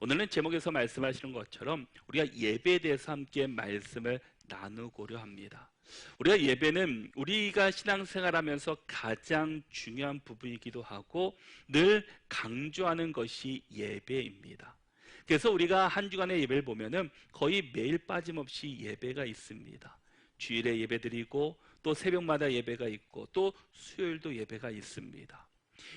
오늘은 제목에서 말씀하시는 것처럼 우리가 예배에 대해서 함께 말씀을 나누고려 합니다. 우리가 예배는 우리가 신앙생활하면서 가장 중요한 부분이기도 하고 늘 강조하는 것이 예배입니다. 그래서 우리가 한 주간의 예배를 보면은 거의 매일 빠짐없이 예배가 있습니다. 주일에 예배드리고 또 새벽마다 예배가 있고 또 수요일도 예배가 있습니다.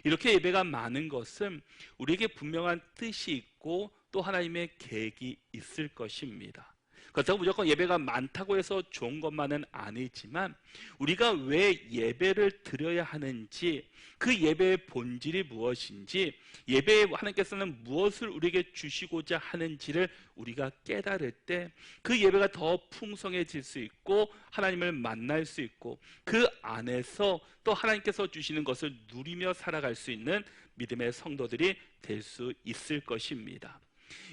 이렇게 예배가 많은 것은 우리에게 분명한 뜻이 있고 또 하나님의 계획이 있을 것입니다. 그렇다고 무조건 예배가 많다고 해서 좋은 것만은 아니지만 우리가 왜 예배를 드려야 하는지, 그 예배의 본질이 무엇인지, 예배에 하나님께서는 무엇을 우리에게 주시고자 하는지를 우리가 깨달을 때 그 예배가 더 풍성해질 수 있고 하나님을 만날 수 있고 그 안에서 또 하나님께서 주시는 것을 누리며 살아갈 수 있는 믿음의 성도들이 될 수 있을 것입니다.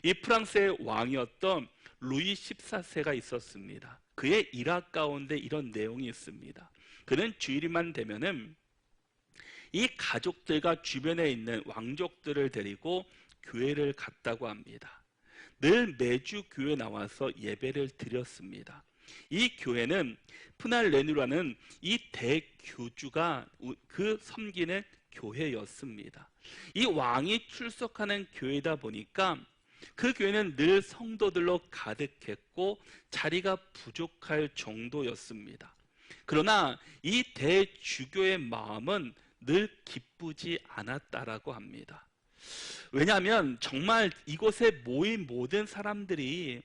이 프랑스의 왕이었던 루이 14세가 있었습니다. 그의 일화 가운데 이런 내용이 있습니다. 그는 주일만 되면은 이 가족들과 주변에 있는 왕족들을 데리고 교회를 갔다고 합니다. 늘 매주 교회에 나와서 예배를 드렸습니다. 이 교회는 푸날레누라는 이 대교주가 그 섬기는 교회였습니다. 이 왕이 출석하는 교회다 보니까 그 교회는 늘 성도들로 가득했고 자리가 부족할 정도였습니다. 그러나 이 대주교의 마음은 늘 기쁘지 않았다라고 합니다. 왜냐하면 정말 이곳에 모인 모든 사람들이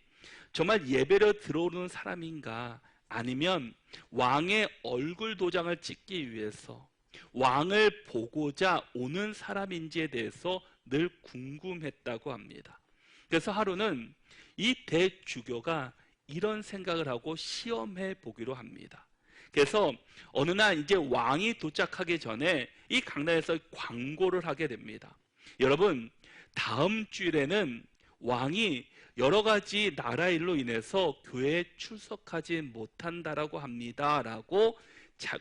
정말 예배로 들어오는 사람인가, 아니면 왕의 얼굴 도장을 찍기 위해서 왕을 보고자 오는 사람인지에 대해서 늘 궁금했다고 합니다. 그래서 하루는 이 대주교가 이런 생각을 하고 시험해 보기로 합니다. 그래서 어느 날 이제 왕이 도착하기 전에 이 강단에서 광고를 하게 됩니다. 여러분, 다음 주일에는 왕이 여러 가지 나라 일로 인해서 교회에 출석하지 못한다라고 합니다. 라고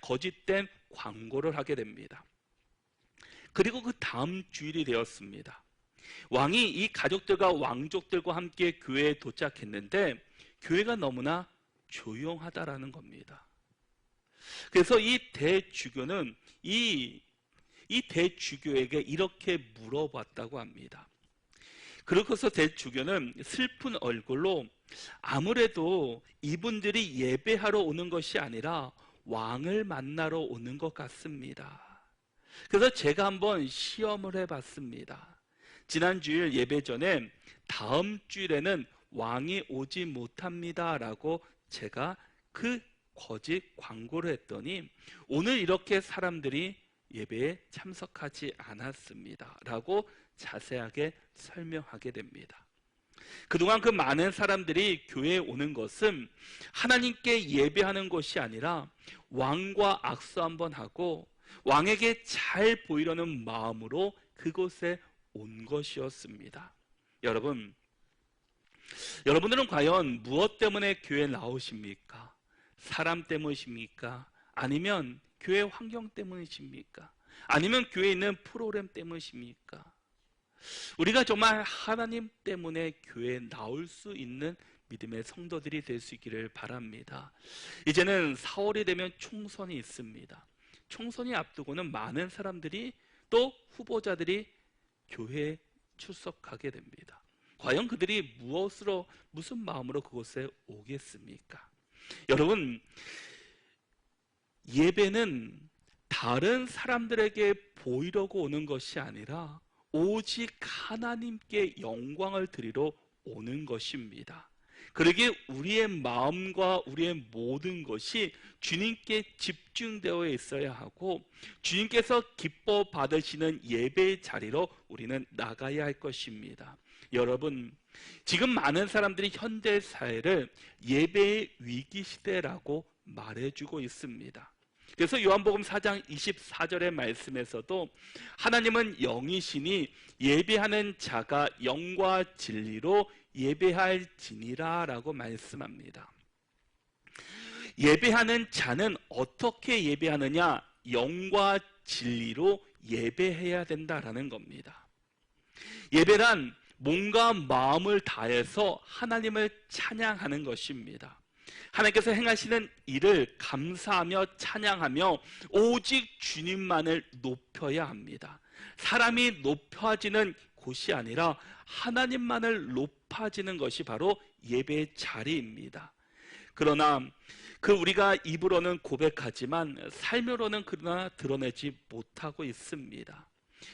거짓된 광고를 하게 됩니다. 그리고 그 다음 주일이 되었습니다. 왕이 이 가족들과 왕족들과 함께 교회에 도착했는데 교회가 너무나 조용하다라는 겁니다. 그래서 이 대주교는 이 대주교에게 이렇게 물어봤다고 합니다. 그러고서 대주교는 슬픈 얼굴로 아무래도 이분들이 예배하러 오는 것이 아니라 왕을 만나러 오는 것 같습니다. 그래서 제가 한번 시험을 해봤습니다. 지난 주일 예배 전에 다음 주일에는 왕이 오지 못합니다 라고 제가 그 거짓 광고를 했더니 오늘 이렇게 사람들이 예배에 참석하지 않았습니다 라고 자세하게 설명하게 됩니다. 그동안 그 많은 사람들이 교회에 오는 것은 하나님께 예배하는 것이 아니라 왕과 악수 한번 하고 왕에게 잘 보이려는 마음으로 그곳에 온 것이었습니다. 여러분들은 과연 무엇 때문에 교회에 나오십니까? 사람 때문이십니까? 아니면 교회 환경 때문이십니까? 아니면 교회에 있는 프로그램 때문이십니까? 우리가 정말 하나님 때문에 교회에 나올 수 있는 믿음의 성도들이 될 수 있기를 바랍니다. 이제는 4월이 되면 총선이 있습니다. 총선이 앞두고는 많은 사람들이 또 후보자들이 교회에 출석하게 됩니다. 과연 그들이 무슨 마음으로 그곳에 오겠습니까? 여러분, 예배는 다른 사람들에게 보이려고 오는 것이 아니라 오직 하나님께 영광을 드리러 오는 것입니다. 그러기에 우리의 마음과 우리의 모든 것이 주님께 집중되어 있어야 하고 주님께서 기뻐 받으시는 예배의 자리로 우리는 나가야 할 것입니다. 여러분, 지금 많은 사람들이 현대 사회를 예배의 위기 시대라고 말해주고 있습니다. 그래서 요한복음 4장 24절의 말씀에서도 하나님은 영이시니 예배하는 자가 영과 진리로 예배할지니라 라고 말씀합니다. 예배하는 자는 어떻게 예배하느냐? 영과 진리로 예배해야 된다라는 겁니다. 예배란 몸과 마음을 다해서 하나님을 찬양하는 것입니다. 하나님께서 행하시는 일을 감사하며 찬양하며 오직 주님만을 높여야 합니다. 사람이 높아지는 곳이 아니라 하나님만을 높아지는 것이 바로 예배의 자리입니다. 그러나 우리가 입으로는 고백하지만 삶으로는 그러나 드러내지 못하고 있습니다.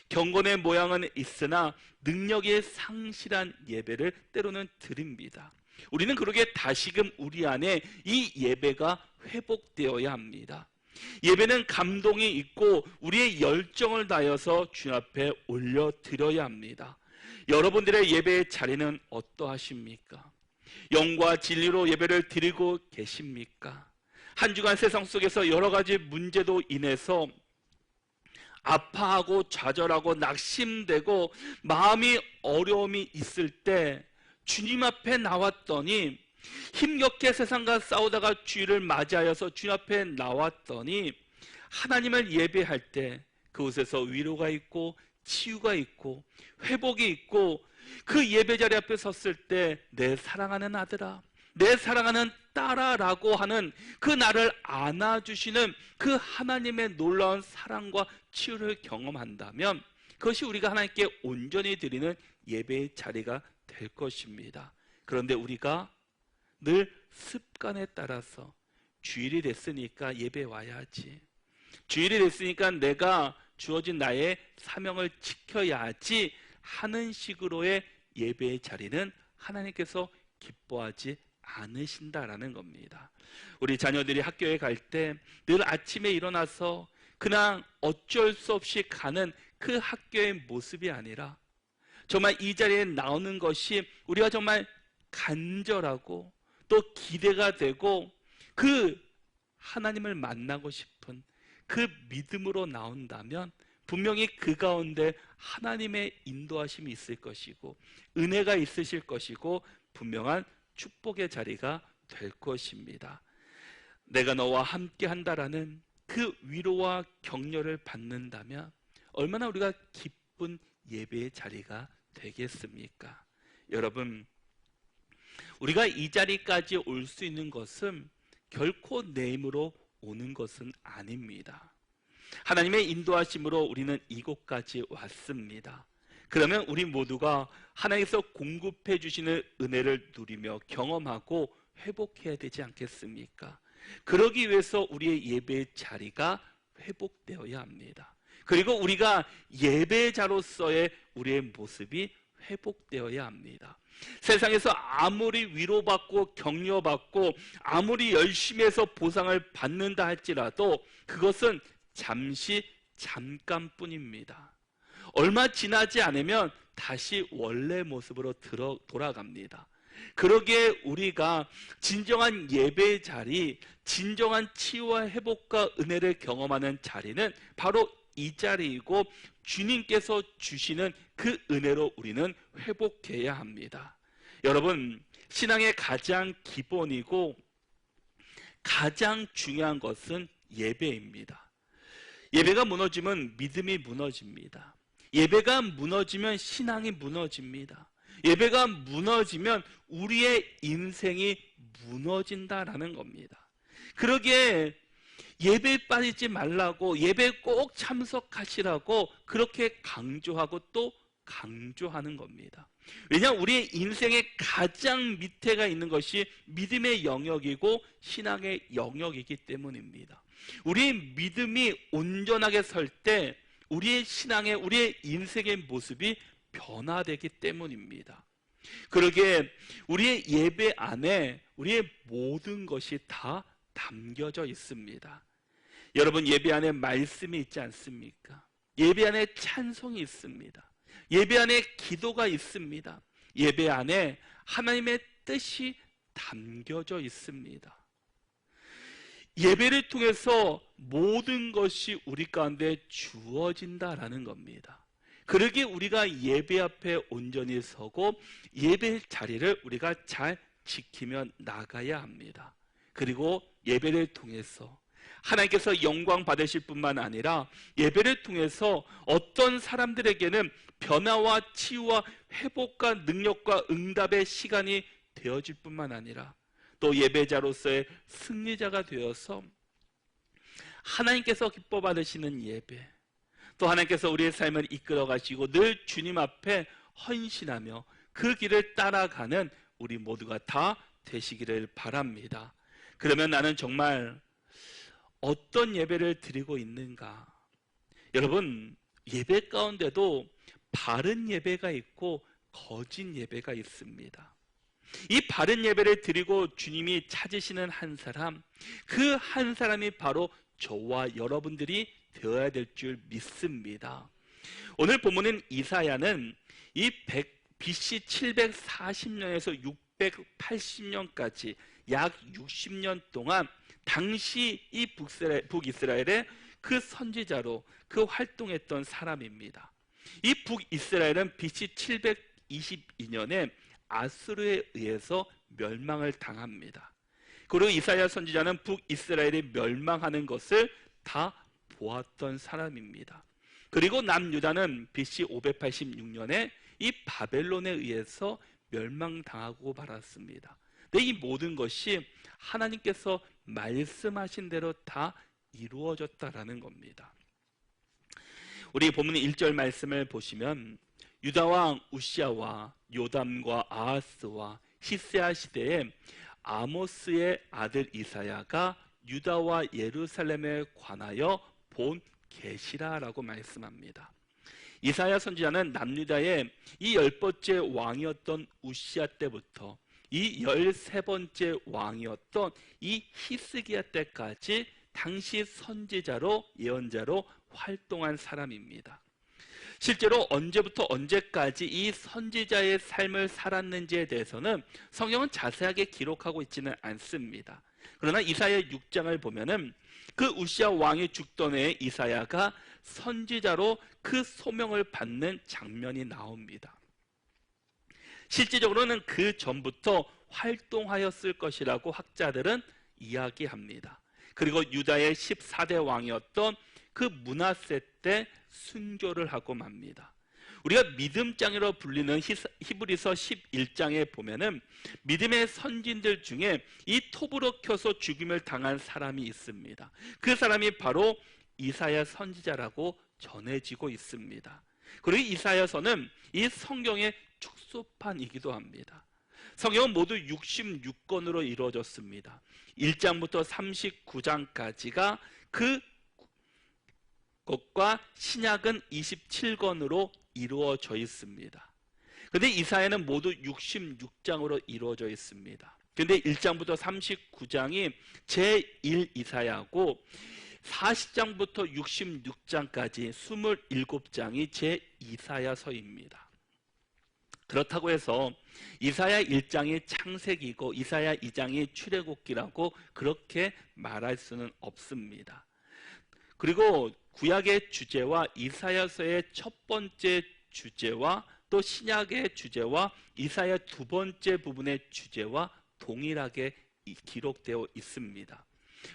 경건의 모양은 있으나 능력이 상실한 예배를 때로는 드립니다. 우리는 그러기에 다시금 우리 안에 이 예배가 회복되어야 합니다. 예배는 감동이 있고 우리의 열정을 다해서 주님 앞에 올려드려야 합니다. 여러분들의 예배의 자리는 어떠하십니까? 영과 진리로 예배를 드리고 계십니까? 한 주간 세상 속에서 여러 가지 문제도 인해서 아파하고 좌절하고 낙심되고 마음이 어려움이 있을 때 주님 앞에 나왔더니, 힘겹게 세상과 싸우다가 주일을 맞이하여서 주님 앞에 나왔더니 하나님을 예배할 때 그곳에서 위로가 있고 치유가 있고 회복이 있고, 그 예배자리 앞에 섰을 때 내 사랑하는 아들아, 내 사랑하는 딸아라고 하는 그 나를 안아주시는 그 하나님의 놀라운 사랑과 치유를 경험한다면 그것이 우리가 하나님께 온전히 드리는 예배의 자리가 될 것입니다. 그런데 우리가 늘 습관에 따라서 주일이 됐으니까 예배 와야지, 주일이 됐으니까 내가 주어진 나의 사명을 지켜야지 하는 식으로의 예배의 자리는 하나님께서 기뻐하지 않으신다라는 겁니다. 우리 자녀들이 학교에 갈 때 늘 아침에 일어나서 그냥 어쩔 수 없이 가는 그 학교의 모습이 아니라 정말 이 자리에 나오는 것이 우리가 정말 간절하고 또 기대가 되고 그 하나님을 만나고 싶은 그 믿음으로 나온다면 분명히 그 가운데 하나님의 인도하심이 있을 것이고 은혜가 있으실 것이고 분명한 축복의 자리가 될 것입니다. 내가 너와 함께 한다라는 그 위로와 격려를 받는다면 얼마나 우리가 기쁜 예배의 자리가 되겠습니까? 여러분, 우리가 이 자리까지 올 수 있는 것은 결코 내 힘으로 오는 것은 아닙니다. 하나님의 인도하심으로 우리는 이곳까지 왔습니다. 그러면 우리 모두가 하나님께서 공급해 주시는 은혜를 누리며 경험하고 회복해야 되지 않겠습니까? 그러기 위해서 우리의 예배의 자리가 회복되어야 합니다. 그리고 우리가 예배자로서의 우리의 모습이 회복되어야 합니다. 세상에서 아무리 위로받고 격려받고 아무리 열심히 해서 보상을 받는다 할지라도 그것은 잠시 잠깐뿐입니다. 얼마 지나지 않으면 다시 원래 모습으로 돌아갑니다. 그러기에 우리가 진정한 예배의 자리, 진정한 치유와 회복과 은혜를 경험하는 자리는 바로 이 자리이고 주님께서 주시는 그 은혜로 우리는 회복해야 합니다. 여러분, 신앙의 가장 기본이고 가장 중요한 것은 예배입니다. 예배가 무너지면 믿음이 무너집니다. 예배가 무너지면 신앙이 무너집니다. 예배가 무너지면 우리의 인생이 무너진다라는 겁니다. 그러기에 예배에 빠지지 말라고, 예배에 꼭 참석하시라고 그렇게 강조하고 또 강조하는 겁니다. 왜냐하면 우리의 인생의 가장 밑에가 있는 것이 믿음의 영역이고 신앙의 영역이기 때문입니다. 우리의 믿음이 온전하게 설 때 우리의 신앙의, 우리의 인생의 모습이 변화되기 때문입니다. 그러기에 우리의 예배 안에 우리의 모든 것이 다 담겨져 있습니다. 여러분, 예배 안에 말씀이 있지 않습니까? 예배 안에 찬송이 있습니다. 예배 안에 기도가 있습니다. 예배 안에 하나님의 뜻이 담겨져 있습니다. 예배를 통해서 모든 것이 우리 가운데 주어진다라는 겁니다. 그러기에 우리가 예배 앞에 온전히 서고 예배 자리를 우리가 잘 지키며 나가야 합니다. 그리고 예배를 통해서 하나님께서 영광 받으실 뿐만 아니라 예배를 통해서 어떤 사람들에게는 변화와 치유와 회복과 능력과 응답의 시간이 되어질 뿐만 아니라 또 예배자로서의 승리자가 되어서 하나님께서 기뻐 받으시는 예배, 또 하나님께서 우리의 삶을 이끌어 가시고 늘 주님 앞에 헌신하며 그 길을 따라가는 우리 모두가 다 되시기를 바랍니다. 그러면 나는 정말 어떤 예배를 드리고 있는가? 여러분, 예배 가운데도 바른 예배가 있고 거짓 예배가 있습니다. 이 바른 예배를 드리고 주님이 찾으시는 한 사람, 그 한 사람이 바로 저와 여러분들이 되어야 될 줄 믿습니다. 오늘 본문은 이사야는 이 BC 740년에서 680년까지 약 60년 동안 당시 이 북이스라엘의 그 선지자로 그 활동했던 사람입니다. 이 북이스라엘은 BC 722년에 아수르에 의해서 멸망을 당합니다. 그리고 이사야 선지자는 북이스라엘이 멸망하는 것을 다 보았던 사람입니다. 그리고 남유다는 BC 586년에 이 바벨론에 의해서 멸망당하고 말았습니다. 근데 이 모든 것이 하나님께서 말씀하신 대로 다 이루어졌다라는 겁니다. 우리 본문 1절 말씀을 보시면 유다 왕 우시아와 요담과 아하스와 히스야 시대에 아모스의 아들 이사야가 유다와 예루살렘에 관하여 본 계시라라고 말씀합니다. 이사야 선지자는 남유다의 이 10번째 왕이었던 우시아 때부터 이 13번째 왕이었던 이 히스기야 때까지 당시 선지자로 예언자로 활동한 사람입니다. 실제로 언제부터 언제까지 이 선지자의 삶을 살았는지에 대해서는 성경은 자세하게 기록하고 있지는 않습니다. 그러나 이사야 6장을 보면은 그 우시아 왕이 죽던 해에 이사야가 선지자로 그 소명을 받는 장면이 나옵니다. 실질적으로는 그 전부터 활동하였을 것이라고 학자들은 이야기합니다. 그리고 유다의 14대 왕이었던 그 므낫세 때 순교를 하고 맙니다. 우리가 믿음장이로 불리는 히브리서 11장에 보면은 믿음의 선진들 중에 이 톱으로 켜서 죽임을 당한 사람이 있습니다. 그 사람이 바로 이사야 선지자라고 전해지고 있습니다. 그리고 이사야서는 이 성경의 축소판이기도 합니다. 성경은 모두 66권으로 이루어졌습니다. 1장부터 39장까지가 그 것과 신약은 27권으로 이루어져 있습니다. 그런데 이사야는 모두 66장으로 이루어져 있습니다. 그런데 1장부터 39장이 제1 이사야고 40장부터 66장까지 27장이 제2사야서입니다. 그렇다고 해서 이사야 1장이 창세기고 이사야 2장이 출애굽기라고 그렇게 말할 수는 없습니다. 그리고 구약의 주제와 이사야서의 첫 번째 주제와 또 신약의 주제와 이사야 두 번째 부분의 주제와 동일하게 기록되어 있습니다.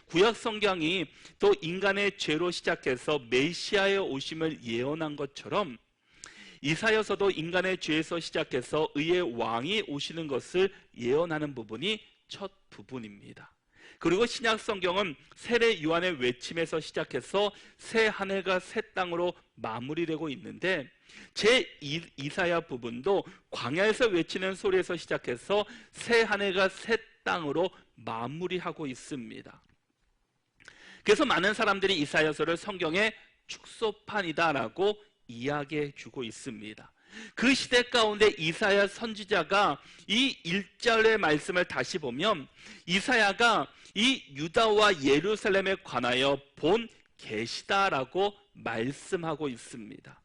구약 성경이 또 인간의 죄로 시작해서 메시아의 오심을 예언한 것처럼 이사야서도 인간의 죄에서 시작해서 의의 왕이 오시는 것을 예언하는 부분이 첫 부분입니다. 그리고 신약 성경은 세례 요한의 외침에서 시작해서 새 한 해가 새 땅으로 마무리되고 있는데 제2사야 부분도 광야에서 외치는 소리에서 시작해서 새 한 해가 새 땅으로 마무리하고 있습니다. 그래서 많은 사람들이 이사야서를 성경의 축소판이다라고 이야기해 주고 있습니다. 그 시대 가운데 이사야 선지자가 이 1절의 말씀을 다시 보면 이사야가 이 유다와 예루살렘에 관하여 본 계시다라고 말씀하고 있습니다.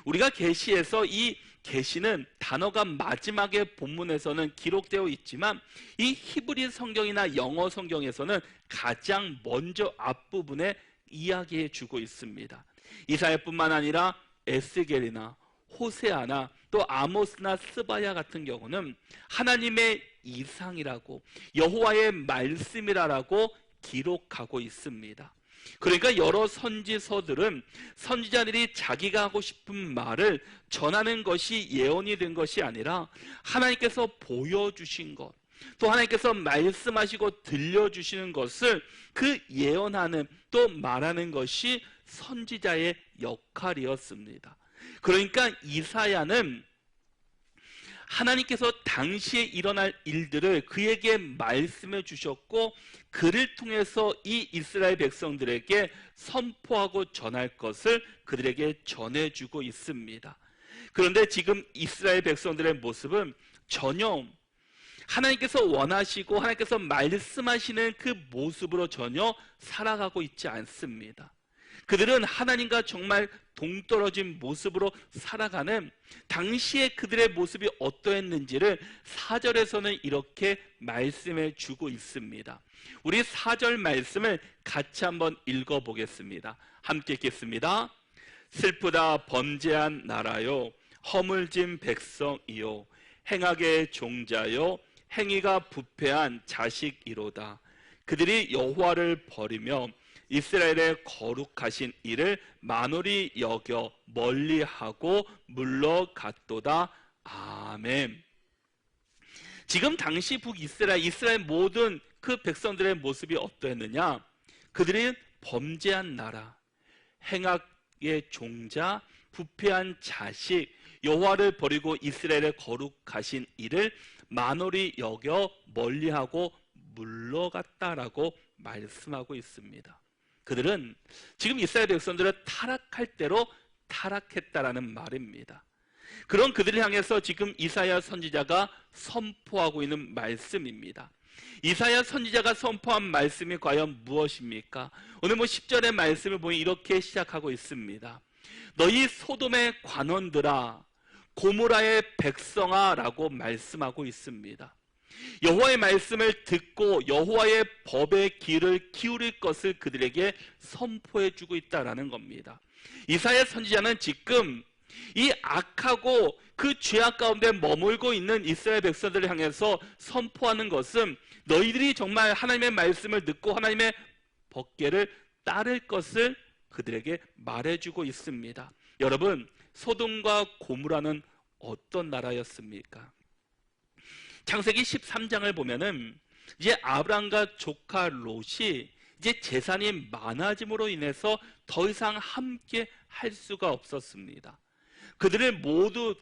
우리가 계시에서 이 계시는 단어가 마지막에 본문에서는 기록되어 있지만 이 히브리 성경이나 영어 성경에서는 가장 먼저 앞부분에 이야기해 주고 있습니다. 이사야뿐만 아니라 에스겔이나 호세아나 또 아모스나 스바야 같은 경우는 하나님의 이상이라고 여호와의 말씀이라고 기록하고 있습니다. 그러니까 여러 선지서들은 선지자들이 자기가 하고 싶은 말을 전하는 것이 예언이 된 것이 아니라 하나님께서 보여주신 것, 또 하나님께서 말씀하시고 들려주시는 것을 그 예언하는, 또 말하는 것이 선지자의 역할이었습니다. 그러니까 이사야는 하나님께서 당시에 일어날 일들을 그에게 말씀해 주셨고, 그를 통해서 이 이스라엘 백성들에게 선포하고 전할 것을 그들에게 전해주고 있습니다. 그런데 지금 이스라엘 백성들의 모습은 전혀 하나님께서 원하시고 하나님께서 말씀하시는 그 모습으로 전혀 살아가고 있지 않습니다. 그들은 하나님과 정말 동떨어진 모습으로 살아가는, 당시에 그들의 모습이 어떠했는지를 4절에서는 이렇게 말씀해 주고 있습니다. 우리 4절 말씀을 같이 한번 읽어보겠습니다. 함께 읽겠습니다. 슬프다 범죄한 나라요, 허물진 백성이요, 행악의 종자요, 행위가 부패한 자식이로다. 그들이 여호와를 버리며 이스라엘의 거룩하신 이를 만홀히 여겨 멀리하고 물러갔도다. 아멘. 지금 당시 이스라엘 모든 그 백성들의 모습이 어떠했느냐? 그들은 범죄한 나라, 행악의 종자, 부패한 자식, 여호와를 버리고 이스라엘의 거룩하신 이를 만홀히 여겨 멀리하고 물러갔다라고 말씀하고 있습니다. 그들은 지금 이스라엘 백성들은 타락할 대로 타락했다라는 말입니다. 그런 그들을 향해서 지금 이사야 선지자가 선포하고 있는 말씀입니다. 이사야 선지자가 선포한 말씀이 과연 무엇입니까? 오늘 10절의 말씀을 보니 이렇게 시작하고 있습니다. 너희 소돔의 관원들아, 고모라의 백성아 라고 말씀하고 있습니다. 여호와의 말씀을 듣고 여호와의 법의 귀를 기울일 것을 그들에게 선포해 주고 있다라는 겁니다. 이사야 선지자는 지금 이 악하고 그 죄악 가운데 머물고 있는 이스라엘 백성들을 향해서 선포하는 것은 너희들이 정말 하나님의 말씀을 듣고 하나님의 법궤를 따를 것을 그들에게 말해주고 있습니다. 여러분, 소돔과 고모라는 어떤 나라였습니까? 창세기 13장을 보면은 이제 아브람과 조카 롯이 이제 재산이 많아짐으로 인해서 더 이상 함께 할 수가 없었습니다. 그들을 모두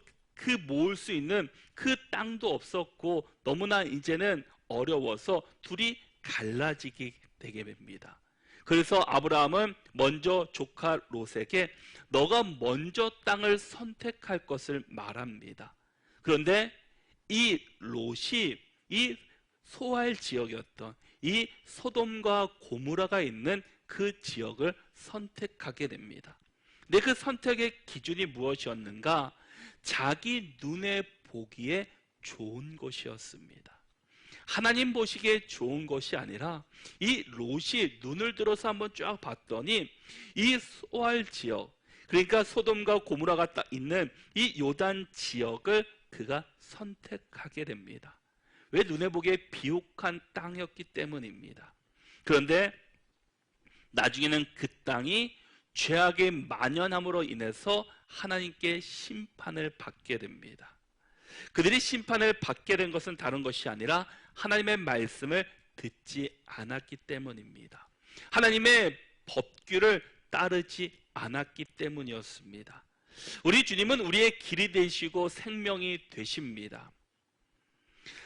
모을 수 있는 그 땅도 없었고 너무나 이제는 어려워서 둘이 갈라지게 되게 됩니다. 그래서 아브라함은 먼저 조카 롯에게 너가 먼저 땅을 선택할 것을 말합니다. 그런데 이 롯이 이 소알 지역이었던 이 소돔과 고모라가 있는 그 지역을 선택하게 됩니다. 근데 그 선택의 기준이 무엇이었는가? 자기 눈에 보기에 좋은 곳이었습니다. 하나님 보시기에 좋은 것이 아니라 이 롯이 눈을 들어서 한번 쫙 봤더니 이 소알 지역, 그러니까 소돔과 고모라가 딱 있는 이 요단 지역을 그가 선택하게 됩니다. 왜? 눈에 보기에 비옥한 땅이었기 때문입니다. 그런데 나중에는 그 땅이 죄악의 만연함으로 인해서 하나님께 심판을 받게 됩니다. 그들이 심판을 받게 된 것은 다른 것이 아니라 하나님의 말씀을 듣지 않았기 때문입니다. 하나님의 법규를 따르지 않았기 때문이었습니다. 우리 주님은 우리의 길이 되시고 생명이 되십니다.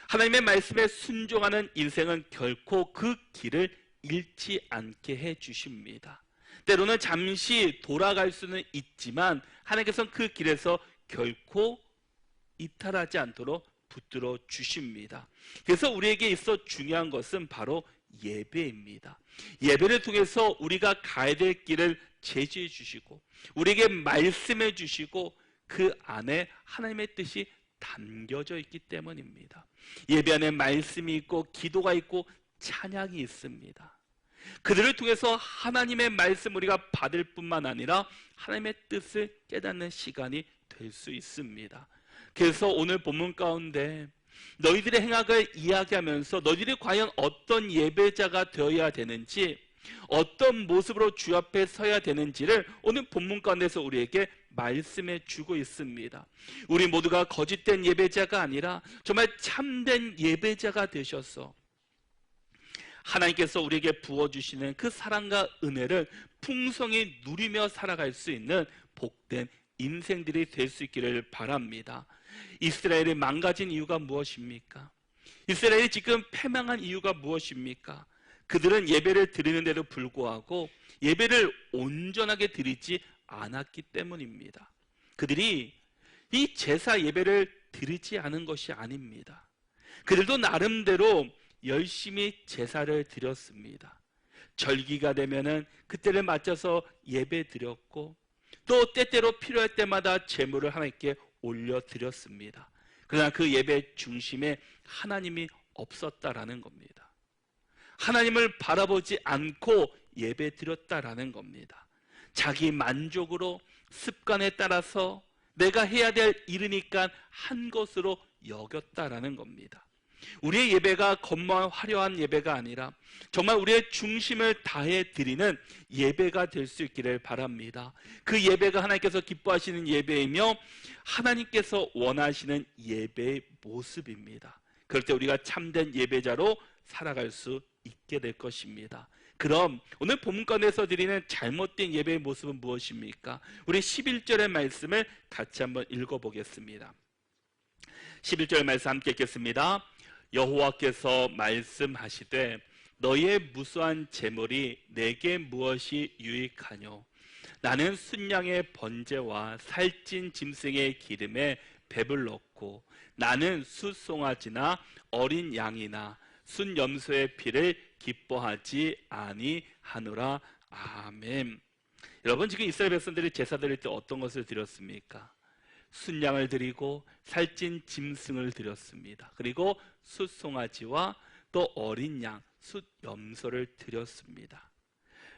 하나님의 말씀에 순종하는 인생은 결코 그 길을 잃지 않게 해 주십니다. 때로는 잠시 돌아갈 수는 있지만 하나님께서는 그 길에서 결코 이탈하지 않도록 붙들어 주십니다. 그래서 우리에게 있어 중요한 것은 바로 예배입니다. 예배를 통해서 우리가 가야 될 길을 제시해 주시고 우리에게 말씀해 주시고 그 안에 하나님의 뜻이 담겨져 있기 때문입니다. 예배 안에 말씀이 있고 기도가 있고 찬양이 있습니다. 그들을 통해서 하나님의 말씀 우리가 받을 뿐만 아니라 하나님의 뜻을 깨닫는 시간이 될 수 있습니다. 그래서 오늘 본문 가운데 너희들의 행악을 이야기하면서 너희들이 과연 어떤 예배자가 되어야 되는지, 어떤 모습으로 주 앞에 서야 되는지를 오늘 본문 가운데서 우리에게 말씀해 주고 있습니다. 우리 모두가 거짓된 예배자가 아니라 정말 참된 예배자가 되셔서 하나님께서 우리에게 부어주시는 그 사랑과 은혜를 풍성히 누리며 살아갈 수 있는 복된 인생들이 될 수 있기를 바랍니다. 이스라엘이 망가진 이유가 무엇입니까? 이스라엘이 지금 패망한 이유가 무엇입니까? 그들은 예배를 드리는데도 불구하고 예배를 온전하게 드리지 않았기 때문입니다. 그들이 이 제사 예배를 드리지 않은 것이 아닙니다. 그들도 나름대로 열심히 제사를 드렸습니다. 절기가 되면은 그때를 맞춰서 예배 드렸고 또 때때로 필요할 때마다 제물을 하나님께 올려드렸습니다. 그러나 그 예배 중심에 하나님이 없었다라는 겁니다. 하나님을 바라보지 않고 예배 드렸다라는 겁니다. 자기 만족으로 습관에 따라서 내가 해야 될 일이니까 한 것으로 여겼다라는 겁니다. 우리의 예배가 겉만 화려한 예배가 아니라 정말 우리의 중심을 다해 드리는 예배가 될 수 있기를 바랍니다. 그 예배가 하나님께서 기뻐하시는 예배이며 하나님께서 원하시는 예배의 모습입니다. 그럴 때 우리가 참된 예배자로 살아갈 수 있게 될 것입니다. 그럼 오늘 본문 가운데서 드리는 잘못된 예배의 모습은 무엇입니까? 우리 11절의 말씀을 같이 한번 읽어보겠습니다. 11절 말씀 함께 읽겠습니다. 여호와께서 말씀하시되 너희의 무수한 제물이 내게 무엇이 유익하뇨? 나는 순양의 번제와 살찐 짐승의 기름에 배불렀고 나는 숫송아지나 어린 양이나 순염소의 피를 기뻐하지 아니하노라. 아멘. 여러분, 지금 이스라엘 백성들이 제사 드릴 때 어떤 것을 드렸습니까? 순양을 드리고 살찐 짐승을 드렸습니다. 그리고 숫송아지와 또 어린 양, 숫염소를 드렸습니다.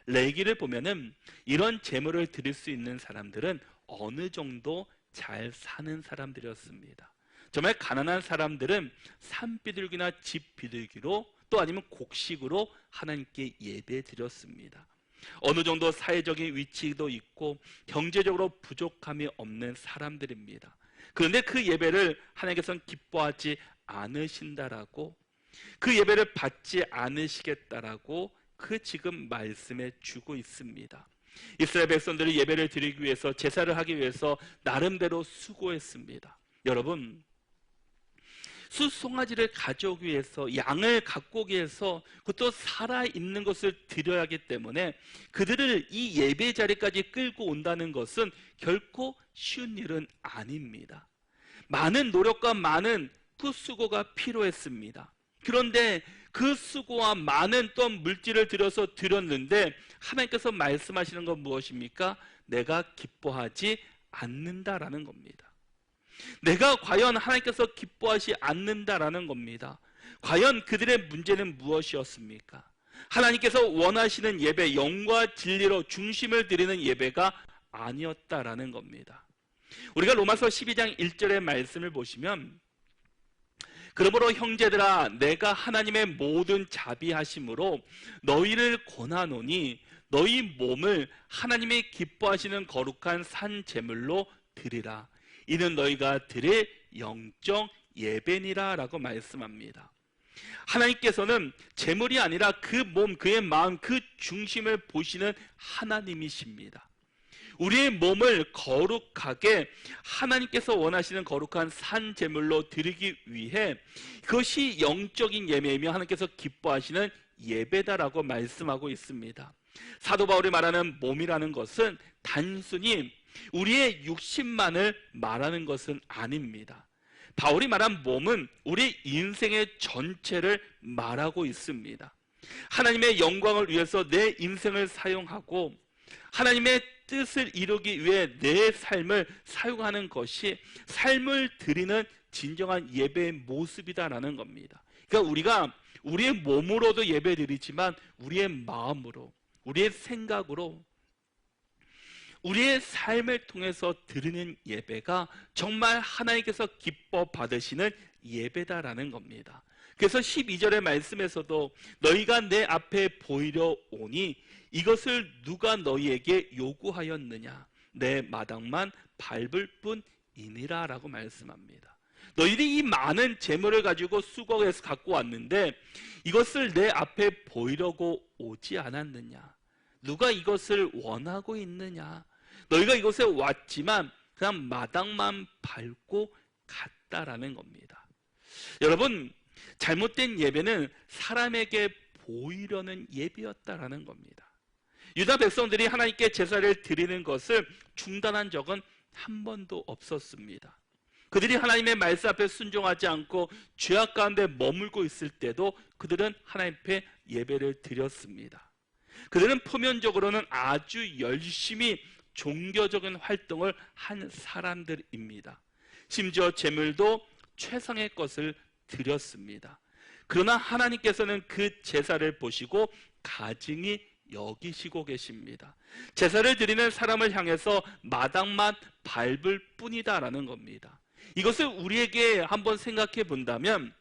레위기를 보면은 이런 제물을 드릴 수 있는 사람들은 어느 정도 잘 사는 사람들이었습니다. 정말 가난한 사람들은 산비둘기나 집비둘기로 또 아니면 곡식으로 하나님께 예배 드렸습니다. 어느 정도 사회적인 위치도 있고 경제적으로 부족함이 없는 사람들입니다. 그런데 그 예배를 하나님께서는 기뻐하지 않으신다라고, 그 예배를 받지 않으시겠다라고 그 지금 말씀해 주고 있습니다. 이스라엘 백성들이 예배를 드리기 위해서, 제사를 하기 위해서 나름대로 수고했습니다. 여러분, 숫송아지를 가져오기 위해서, 양을 갖고 오기 위해서 그것도 살아있는 것을 드려야 하기 때문에 그들을 이 예배 자리까지 끌고 온다는 것은 결코 쉬운 일은 아닙니다. 많은 노력과 많은 그 수고가 필요했습니다. 그런데 그 수고와 많은 또 물질을 들여서 드렸는데 하나님께서 말씀하시는 건 무엇입니까? 내가 기뻐하지 않는다라는 겁니다. 내가 과연 하나님께서 기뻐하지 않는다라는 겁니다. 과연 그들의 문제는 무엇이었습니까? 하나님께서 원하시는 예배, 영과 진리로 중심을 드리는 예배가 아니었다라는 겁니다. 우리가 로마서 12장 1절의 말씀을 보시면, 그러므로 형제들아 내가 하나님의 모든 자비하심으로 너희를 권하노니 너희 몸을 하나님의 기뻐하시는 거룩한 산 제물로 드리라. 이는 너희가 드릴 영적 예배니라 라고 말씀합니다. 하나님께서는 제물이 아니라 그 몸, 그의 마음, 그 중심을 보시는 하나님이십니다. 우리의 몸을 거룩하게 하나님께서 원하시는 거룩한 산 제물로 드리기 위해 그것이 영적인 예배이며 하나님께서 기뻐하시는 예배다라고 말씀하고 있습니다. 사도 바울이 말하는 몸이라는 것은 단순히 우리의 육신만을 말하는 것은 아닙니다. 바울이 말한 몸은 우리 인생의 전체를 말하고 있습니다. 하나님의 영광을 위해서 내 인생을 사용하고 하나님의 뜻을 이루기 위해 내 삶을 사용하는 것이 삶을 드리는 진정한 예배의 모습이다라는 겁니다. 그러니까 우리가 우리의 몸으로도 예배 드리지만 우리의 마음으로, 우리의 생각으로, 우리의 삶을 통해서 드리는 예배가 정말 하나님께서 기뻐 받으시는 예배다라는 겁니다. 그래서 12절의 말씀에서도 너희가 내 앞에 보이려 오니 이것을 누가 너희에게 요구하였느냐? 내 마당만 밟을 뿐이니라 라고 말씀합니다. 너희들이 이 많은 재물을 가지고 수거해서 갖고 왔는데 이것을 내 앞에 보이려고 오지 않았느냐? 누가 이것을 원하고 있느냐? 너희가 이곳에 왔지만 그냥 마당만 밟고 갔다라는 겁니다. 여러분, 잘못된 예배는 사람에게 보이려는 예배였다라는 겁니다. 유다 백성들이 하나님께 제사를 드리는 것을 중단한 적은 한 번도 없었습니다. 그들이 하나님의 말씀 앞에 순종하지 않고 죄악 가운데 머물고 있을 때도 그들은 하나님 앞에 예배를 드렸습니다. 그들은 표면적으로는 아주 열심히 종교적인 활동을 한 사람들입니다. 심지어 제물도 최상의 것을 드렸습니다. 그러나 하나님께서는 그 제사를 보시고 가증히 여기시고 계십니다. 제사를 드리는 사람을 향해서 마당만 밟을 뿐이다라는 겁니다. 이것을 우리에게 한번 생각해 본다면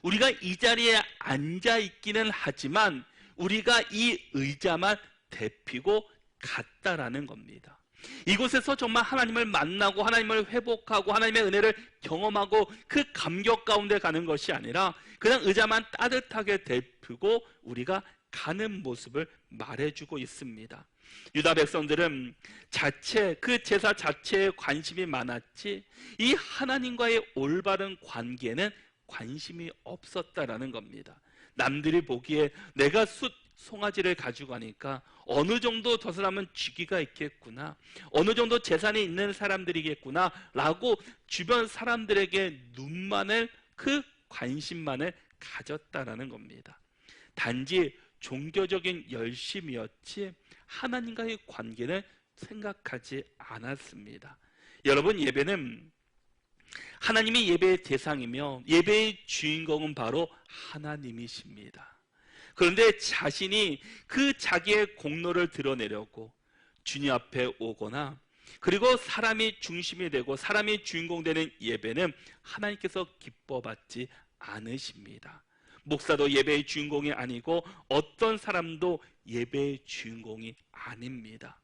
우리가 이 자리에 앉아 있기는 하지만 우리가 이 의자만 데피고 갔다라는 겁니다. 이곳에서 정말 하나님을 만나고 하나님을 회복하고 하나님의 은혜를 경험하고 그 감격 가운데 가는 것이 아니라 그냥 의자만 따뜻하게 데피고 우리가 가는 모습을 말해주고 있습니다. 유다 백성들은 그 제사 자체에 관심이 많았지 이 하나님과의 올바른 관계는 관심이 없었다라는 겁니다. 남들이 보기에 내가 송아지를 가지고 가니까 어느 정도 저 사람은 주기가 있겠구나, 어느 정도 재산이 있는 사람들이겠구나 라고 주변 사람들에게 그 관심만을 가졌다라는 겁니다. 단지 종교적인 열심이었지 하나님과의 관계는 생각하지 않았습니다. 여러분, 예배는 하나님이 예배의 대상이며 예배의 주인공은 바로 하나님이십니다. 그런데 자신이 그 자기의 공로를 드러내려고 주님 앞에 오거나 그리고 사람이 중심이 되고 사람이 주인공 되는 예배는 하나님께서 기뻐받지 않으십니다. 목사도 예배의 주인공이 아니고 어떤 사람도 예배의 주인공이 아닙니다.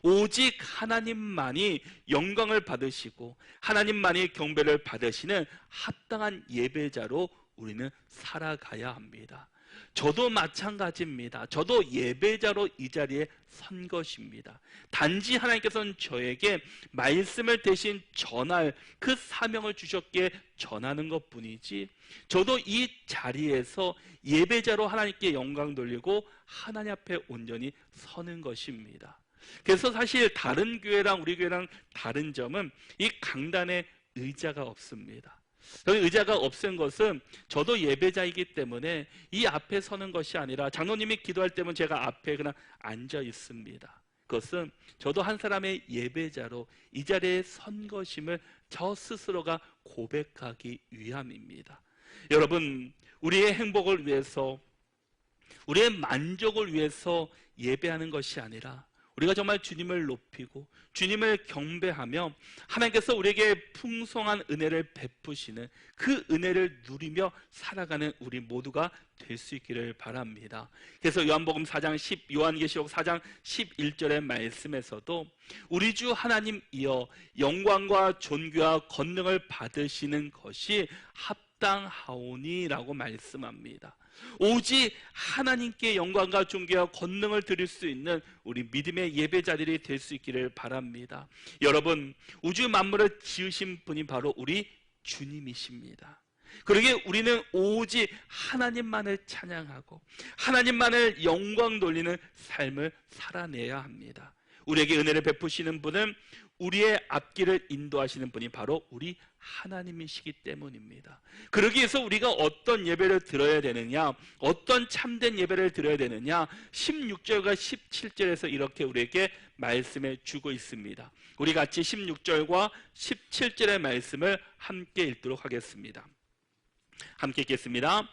오직 하나님만이 영광을 받으시고 하나님만이 경배를 받으시는 합당한 예배자로 우리는 살아가야 합니다. 저도 마찬가지입니다. 저도 예배자로 이 자리에 선 것입니다. 단지 하나님께서는 저에게 말씀을 대신 전할 그 사명을 주셨기에 전하는 것뿐이지 저도 이 자리에서 예배자로 하나님께 영광 돌리고 하나님 앞에 온전히 서는 것입니다. 그래서 사실 다른 교회랑 우리 교회랑 다른 점은 이 강단에 의자가 없습니다. 의자가 없은 것은 저도 예배자이기 때문에 이 앞에 서는 것이 아니라 장로님이 기도할 때면 제가 앞에 그냥 앉아 있습니다. 그것은 저도 한 사람의 예배자로 이 자리에 선 것임을 저 스스로가 고백하기 위함입니다. 여러분, 우리의 행복을 위해서 우리의 만족을 위해서 예배하는 것이 아니라 우리가 정말 주님을 높이고 주님을 경배하며 하나님께서 우리에게 풍성한 은혜를 베푸시는 그 은혜를 누리며 살아가는 우리 모두가 될 수 있기를 바랍니다. 그래서 요한계시록 4장 11절의 말씀에서도 우리 주 하나님이여 영광과 존귀와 권능을 받으시는 것이 합당하오니라고 말씀합니다. 오직 하나님께 영광과 존귀와 권능을 드릴 수 있는 우리 믿음의 예배자들이 될 수 있기를 바랍니다. 여러분, 우주 만물을 지으신 분이 바로 우리 주님이십니다. 그러기에 우리는 오직 하나님만을 찬양하고 하나님만을 영광 돌리는 삶을 살아내야 합니다. 우리에게 은혜를 베푸시는 분은 우리의 앞길을 인도하시는 분이 바로 우리 하나님이시기 때문입니다. 그러기 위해서 우리가 어떤 예배를 드려야 되느냐, 어떤 참된 예배를 드려야 되느냐, 16절과 17절에서 이렇게 우리에게 말씀해 주고 있습니다. 우리 같이 16절과 17절의 말씀을 함께 읽도록 하겠습니다. 함께 읽겠습니다.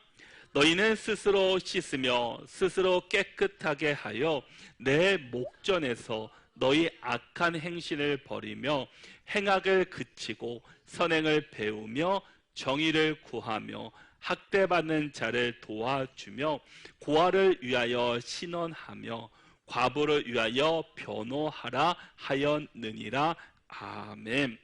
너희는 스스로 씻으며 스스로 깨끗하게 하여 내 목전에서 너희 악한 행실을 버리며 행악을 그치고 선행을 배우며 정의를 구하며 학대받는 자를 도와주며 고아를 위하여 신원하며 과부를 위하여 변호하라 하였느니라. 아멘.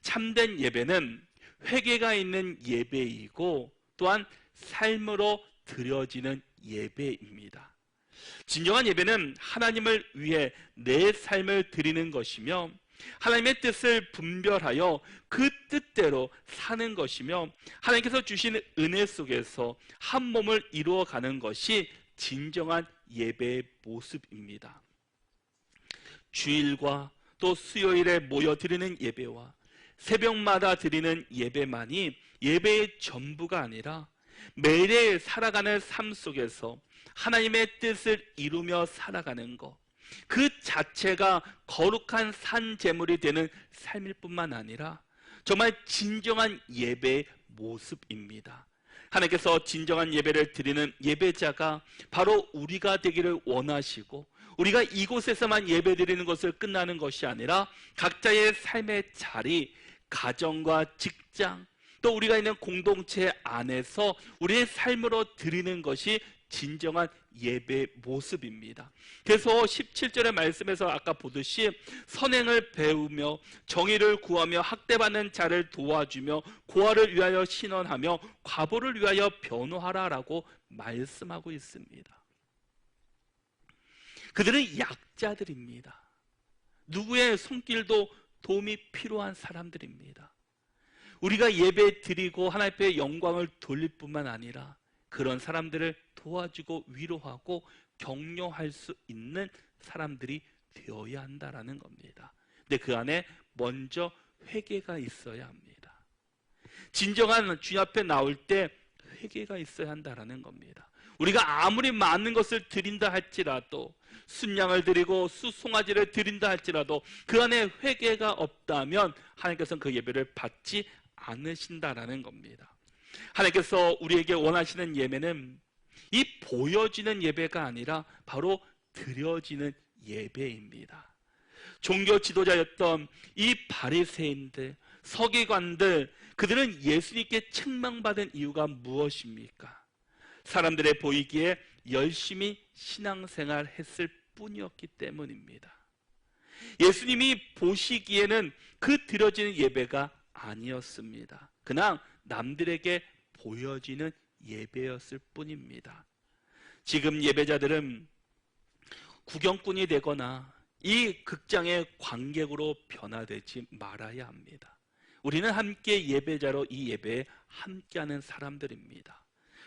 참된 예배는 회개가 있는 예배이고 또한 삶으로 드려지는 예배입니다. 진정한 예배는 하나님을 위해 내 삶을 드리는 것이며 하나님의 뜻을 분별하여 그 뜻대로 사는 것이며 하나님께서 주신 은혜 속에서 한 몸을 이루어가는 것이 진정한 예배의 모습입니다. 주일과 또 수요일에 모여 드리는 예배와 새벽마다 드리는 예배만이 예배의 전부가 아니라 매일 살아가는 삶 속에서 하나님의 뜻을 이루며 살아가는 것, 그 자체가 거룩한 산제물이 되는 삶일 뿐만 아니라 정말 진정한 예배의 모습입니다. 하나님께서 진정한 예배를 드리는 예배자가 바로 우리가 되기를 원하시고, 우리가 이곳에서만 예배드리는 것을 끝나는 것이 아니라 각자의 삶의 자리, 가정과 직장, 또 우리가 있는 공동체 안에서 우리의 삶으로 드리는 것이 진정한 예배의 모습입니다. 그래서 17절의 말씀에서 아까 보듯이 선행을 배우며 정의를 구하며 학대받는 자를 도와주며 고아를 위하여 신원하며 과부를 위하여 변호하라라고 말씀하고 있습니다. 그들은 약자들입니다. 누구의 손길도 도움이 필요한 사람들입니다. 우리가 예배 드리고 하나님 앞에 영광을 돌릴 뿐만 아니라 그런 사람들을 도와주고 위로하고 격려할 수 있는 사람들이 되어야 한다라는 겁니다. 근데 그 안에 먼저 회개가 있어야 합니다. 진정한 주님 앞에 나올 때 회개가 있어야 한다라는 겁니다. 우리가 아무리 많은 것을 드린다 할지라도, 순양을 드리고 수송아지를 드린다 할지라도 그 안에 회개가 없다면 하나님께서는 그 예배를 받지 않으신다라는 겁니다. 하나님께서 우리에게 원하시는 예배는 이 보여지는 예배가 아니라 바로 드려지는 예배입니다. 종교 지도자였던 이 바리새인들, 서기관들, 그들은 예수님께 책망받은 이유가 무엇입니까? 사람들의 보이기에 열심히 신앙생활 했을 뿐이었기 때문입니다. 예수님이 보시기에는 그 드려지는 예배가 아니었습니다. 그냥 남들에게 보여지는 예배였을 뿐입니다. 지금 예배자들은 구경꾼이 되거나 이 극장의 관객으로 변화되지 말아야 합니다. 우리는 함께 예배자로 이 예배에 함께하는 사람들입니다.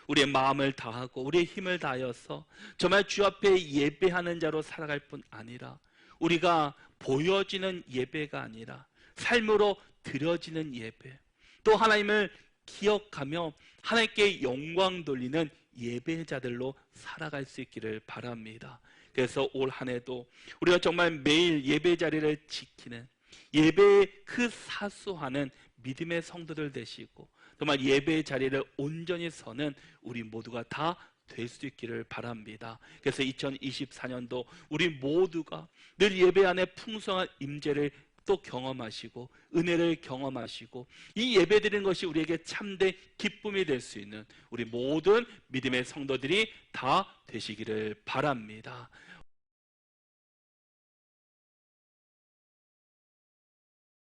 우리의 마음을 다하고 우리의 힘을 다하여서 정말 주 앞에 예배하는 자로 살아갈 뿐 아니라 우리가 보여지는 예배가 아니라 삶으로 드려지는 예배, 또 하나님을 기억하며 하나님께 영광 돌리는 예배자들로 살아갈 수 있기를 바랍니다. 그래서 올 한 해도 우리가 정말 매일 예배 자리를 지키는, 예배에 그 사수하는 믿음의 성도들 되시고 정말 예배의 자리를 온전히 서는 우리 모두가 다 될 수 있기를 바랍니다. 그래서 2024년도 우리 모두가 늘 예배 안에 풍성한 임재를 또 경험하시고 은혜를 경험하시고 이 예배드리는 것이 우리에게 참된 기쁨이 될 수 있는 우리 모든 믿음의 성도들이 다 되시기를 바랍니다.